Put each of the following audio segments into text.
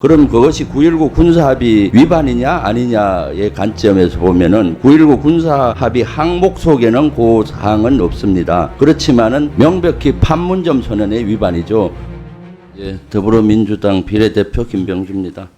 그럼 그것이 9.19 군사합의 위반이냐 아니냐의 관점에서 보면은 9.19 군사합의 항목 속에는 그 사항은 없습니다. 그렇지만은 명백히 판문점 선언의 위반이죠. 예, 더불어민주당 비례대표 김병주입니다.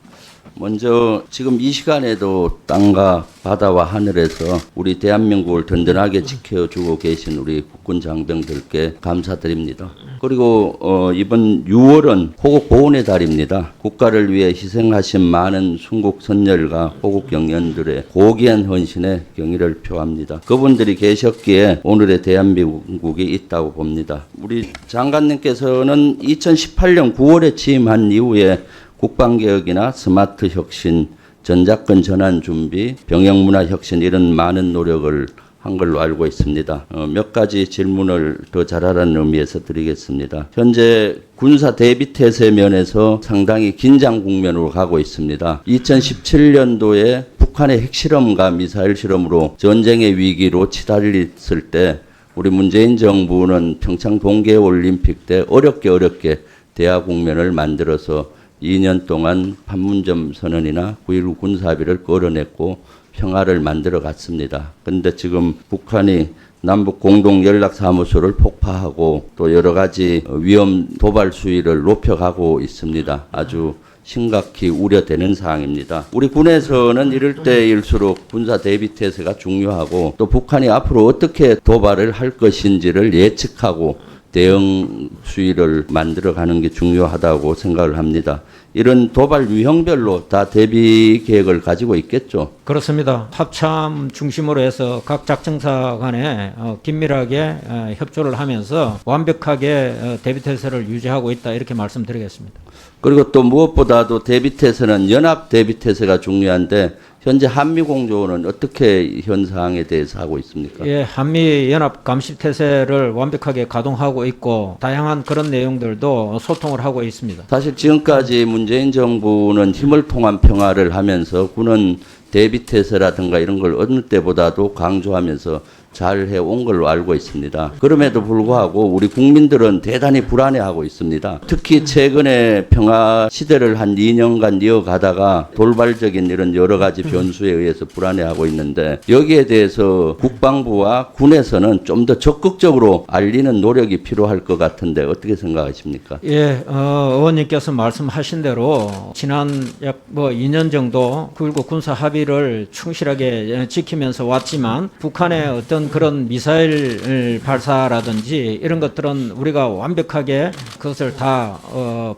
먼저 지금 이 시간에도 땅과 바다와 하늘에서 우리 대한민국을 든든하게 지켜주고 계신 우리 국군 장병들께 감사드립니다. 그리고 이번 6월은 호국 보훈의 달입니다. 국가를 위해 희생하신 많은 순국 선열과 호국 영령들의 고귀한 헌신에 경의를 표합니다. 그분들이 계셨기에 오늘의 대한민국이 있다고 봅니다. 우리 장관님께서는 2018년 9월에 취임한 이후에 국방개혁이나 스마트 혁신, 전작권 전환 준비, 병역문화 혁신 이런 많은 노력을 한 걸로 알고 있습니다. 몇 가지 질문을 더 잘하라는 의미에서 드리겠습니다. 현재 군사 대비태세 면에서 상당히 긴장 국면으로 가고 있습니다. 2017년도에 북한의 핵실험과 미사일 실험으로 전쟁의 위기로 치달렸을 때 우리 문재인 정부는 평창 동계올림픽 때 어렵게 대화 국면을 만들어서 2년 동안 판문점 선언이나 9.19 군사합의를 끌어냈고 평화를 만들어 갔습니다. 그런데 지금 북한이 남북 공동 연락사무소를 폭파하고 또 여러 가지 위험 도발 수위를 높여가고 있습니다. 아주 심각히 우려되는 사항입니다. 우리 군에서는 이럴 때일수록 군사 대비태세가 중요하고 또 북한이 앞으로 어떻게 도발을 할 것인지를 예측하고 대응 수위를 만들어가는 게 중요하다고 생각을 합니다. 이런 도발 유형별로 다 대비 계획을 가지고 있겠죠? 그렇습니다. 합참 중심으로 해서 각 작정사 간에 긴밀하게 협조를 하면서 완벽하게 대비태세를 유지하고 있다 이렇게 말씀드리겠습니다. 그리고 또 무엇보다도 대비태세는 연합 대비태세가 중요한데 현재 한미공조는 어떻게 현 사항에 대해서 하고 있습니까? 예, 한미연합 감시태세를 완벽하게 가동하고 있고 다양한 그런 내용들도 소통을 하고 있습니다. 사실 지금까지 문재인 정부는 힘을 통한 평화를 하면서 군은 대비태세라든가 이런 걸 어느 때보다도 강조하면서 잘 해온 걸로 알고 있습니다. 그럼에도 불구하고 우리 국민들은 대단히 불안해하고 있습니다. 특히 최근에 평화 시대를 한 2년간 이어가다가 돌발적인 이런 여러 가지 변수에 의해서 불안해하고 있는데 여기에 대해서 국방부와 군에서는 좀 더 적극적으로 알리는 노력이 필요할 것 같은데 어떻게 생각하십니까? 예, 의원님께서 말씀하신 대로 지난 약 2년 정도 9.19 군사 합의를 충실하게 지키면서 왔지만 북한의 어떤 그런 미사일 발사라든지 이런 것들은 우리가 완벽하게 그것을 다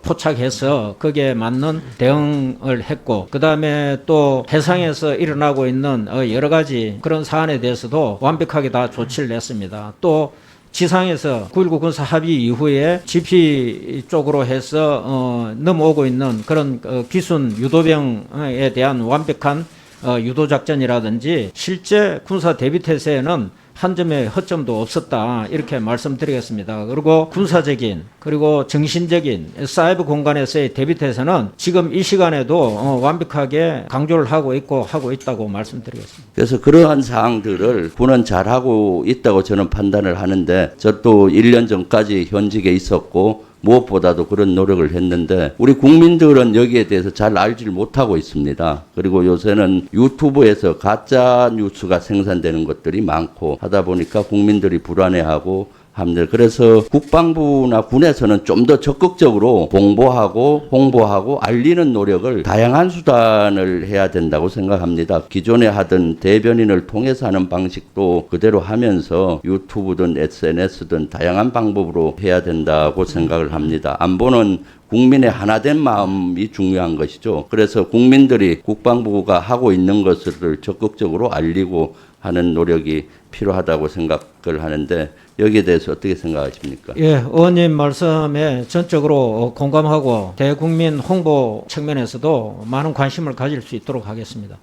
포착해서 거기에 맞는 대응을 했고 그 다음에 또 해상에서 일어나고 있는 여러 가지 그런 사안에 대해서도 완벽하게 다 조치를 냈습니다. 또 지상에서 9.19 군사 합의 이후에 GP 쪽으로 해서 넘어오고 있는 그런 기순 유도병에 대한 완벽한 유도작전이라든지 실제 군사 대비태세에는 한 점의 허점도 없었다 이렇게 말씀드리겠습니다. 그리고 군사적인 그리고 정신적인 사이버 공간에서의 대비태세는 지금 이 시간에도 완벽하게 강조를 하고 있다고 말씀드리겠습니다. 그래서 그러한 사항들을 군은 잘하고 있다고 저는 판단을 하는데 저도 1년 전까지 현직에 있었고 무엇보다도 그런 노력을 했는데 우리 국민들은 여기에 대해서 잘 알지를 못하고 있습니다. 그리고 요새는 유튜브에서 가짜 뉴스가 생산되는 것들이 많고 하다 보니까 국민들이 불안해하고 합니다. 그래서 국방부나 군에서는 좀 더 적극적으로 공보하고 홍보하고 알리는 노력을 다양한 수단을 해야 된다고 생각합니다. 기존에 하던 대변인을 통해서 하는 방식도 그대로 하면서 유튜브든 SNS든 다양한 방법으로 해야 된다고 생각을 합니다. 안보는 국민의 하나된 마음이 중요한 것이죠. 그래서 국민들이 국방부가 하고 있는 것을 적극적으로 알리고 하는 노력이 필요하다고 생각을 하는데 여기에 대해서 어떻게 생각하십니까? 예, 의원님 말씀에 전적으로 공감하고 대국민 홍보 측면에서도 많은 관심을 가질 수 있도록 하겠습니다.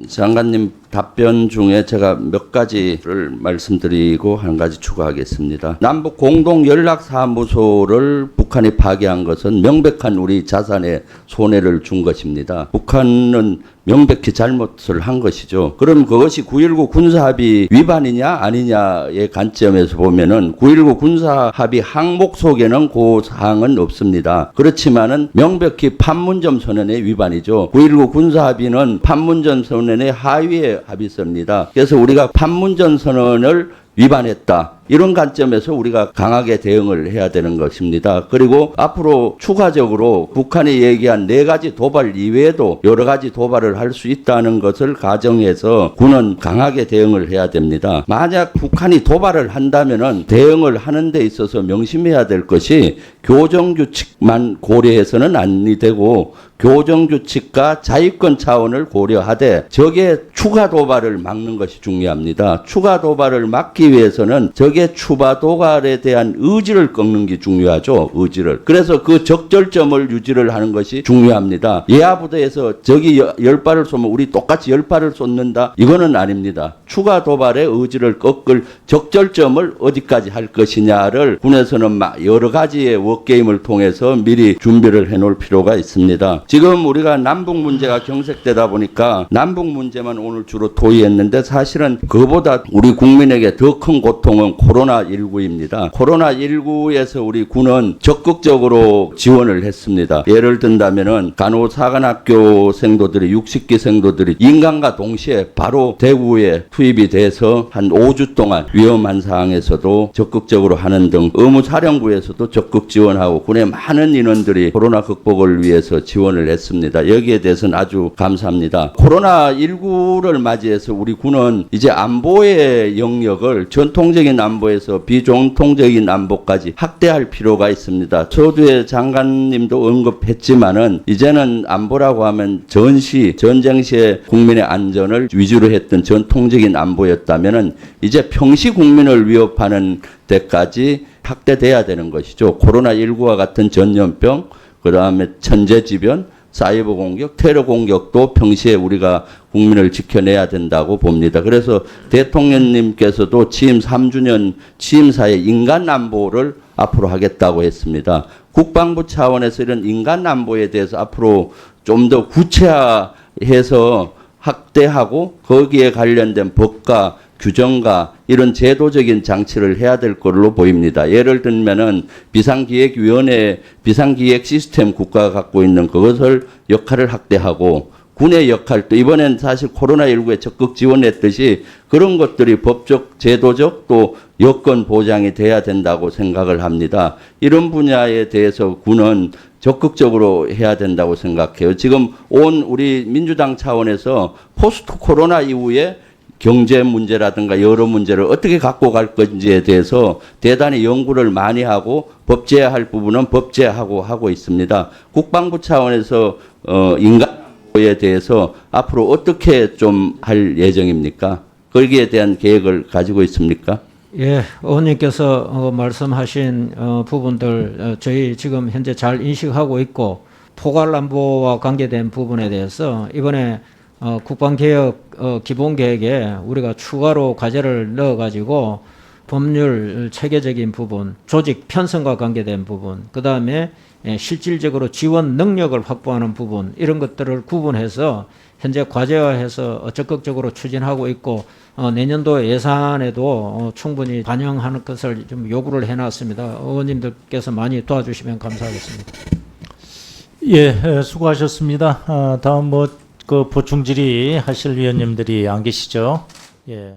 장관님 답변 중에 제가 몇 가지를 말씀드리고 한 가지 추가하겠습니다. 남북 공동 연락사무소를 북한이 파괴한 것은 명백한 우리 자산에 손해를 준 것입니다. 북한은 명백히 잘못을 한 것이죠. 그럼 그것이 9.19 군사합의 위반이냐 아니냐의 관점에서 보면은 9.19 군사합의 항목 속에는 그 사항은 없습니다. 그렇지만은 명백히 판문점 선언의 위반이죠. 9.19 군사합의는 판문점 선언의 하위의 합의서입니다. 그래서 우리가 판문점 선언을 위반했다. 이런 관점에서 우리가 강하게 대응을 해야 되는 것입니다. 그리고 앞으로 추가적으로 북한이 얘기한 4가지 도발 이외에도 여러 가지 도발을 할 수 있다는 것을 가정해서 군은 강하게 대응을 해야 됩니다. 만약 북한이 도발을 한다면은 대응을 하는 데 있어서 명심해야 될 것이 교정규칙만 고려해서는 아니 되고 교정규칙과 자위권 차원을 고려하되 적의 추가 도발을 막는 것이 중요합니다. 추가 도발을 막기 위해서는 적의 추가 도발에 대한 의지를 꺾는 게 중요하죠. 의지를. 그래서 그 적절점을 유지를 하는 것이 중요합니다. 예하부대에서 적이 10발을 쏘면 우리 똑같이 10발을 쏟는다? 이거는 아닙니다. 추가 도발의 의지를 꺾을 적절점을 어디까지 할 것이냐를 군에서는 여러 가지의 워게임을 통해서 미리 준비를 해놓을 필요가 있습니다. 지금 우리가 남북 문제가 경색되다 보니까 남북 문제만 오늘 주로 토의했는데 사실은 그보다 우리 국민에게 더 큰 고통은 코로나19입니다. 코로나19에서 우리 군은 적극적으로 지원을 했습니다. 예를 든다면은 간호사관학교 생도들이 60기 생도들이 인간과 동시에 바로 대구에 투입이 돼서 한 5주 동안 위험한 상황에서도 적극적으로 하는 등 의무사령부에서도 적극 지원하고 군의 많은 인원들이 코로나 극복을 위해서 지원을 했습니다. 여기에 대해서는 아주 감사합니다. 코로나19를 맞이해서 우리 군은 이제 안보의 영역을 전통적인 안보에서 비전통적인 안보까지 확대할 필요가 있습니다. 서두에 장관님도 언급했지만은 이제는 안보라고 하면 전쟁 시에 국민의 안전을 위주로 했던 전통적인 안보였다면은 이제 평시 국민을 위협하는 데까지 확대돼야 되는 것이죠. 코로나19와 같은 전염병, 그 다음에 천재지변, 사이버 공격, 테러 공격도 평시에 우리가 국민을 지켜내야 된다고 봅니다. 그래서 대통령님께서도 취임 3주년 취임사에 인간 안보를 앞으로 하겠다고 했습니다. 국방부 차원에서 이런 인간 안보에 대해서 앞으로 좀 더 구체화해서 확대하고 거기에 관련된 법과 규정과 이런 제도적인 장치를 해야 될 걸로 보입니다. 예를 들면은 비상기획위원회, 비상기획 시스템 국가가 갖고 있는 그것을 역할을 확대하고 군의 역할도 이번엔 사실 코로나19에 적극 지원했듯이 그런 것들이 법적, 제도적 또 여건 보장이 돼야 된다고 생각을 합니다. 이런 분야에 대해서 군은 적극적으로 해야 된다고 생각해요. 지금 온 우리 민주당 차원에서 포스트 코로나 이후에 경제 문제라든가 여러 문제를 어떻게 갖고 갈 건지에 대해서 대단히 연구를 많이 하고 법제화할 부분은 법제화하고 하고 있습니다. 국방부 차원에서 인간보호에 대해서 앞으로 어떻게 좀 할 예정입니까? 거기에 대한 계획을 가지고 있습니까? 예, 의원님께서 말씀하신 부분들 저희 지금 현재 잘 인식하고 있고 포괄안보와 관계된 부분에 대해서 이번에 국방개혁 기본계획에 우리가 추가로 과제를 넣어가지고 법률 체계적인 부분, 조직 편성과 관계된 부분, 그 다음에 실질적으로 지원 능력을 확보하는 부분 이런 것들을 구분해서 현재 과제화해서 적극적으로 추진하고 있고 내년도 예산에도 충분히 반영하는 것을 좀 요구를 해놨습니다. 의원님들께서 많이 도와주시면 감사하겠습니다. 예, 수고하셨습니다. 다음 그 보충 질의 하실 위원님들이 안 계시죠? 예.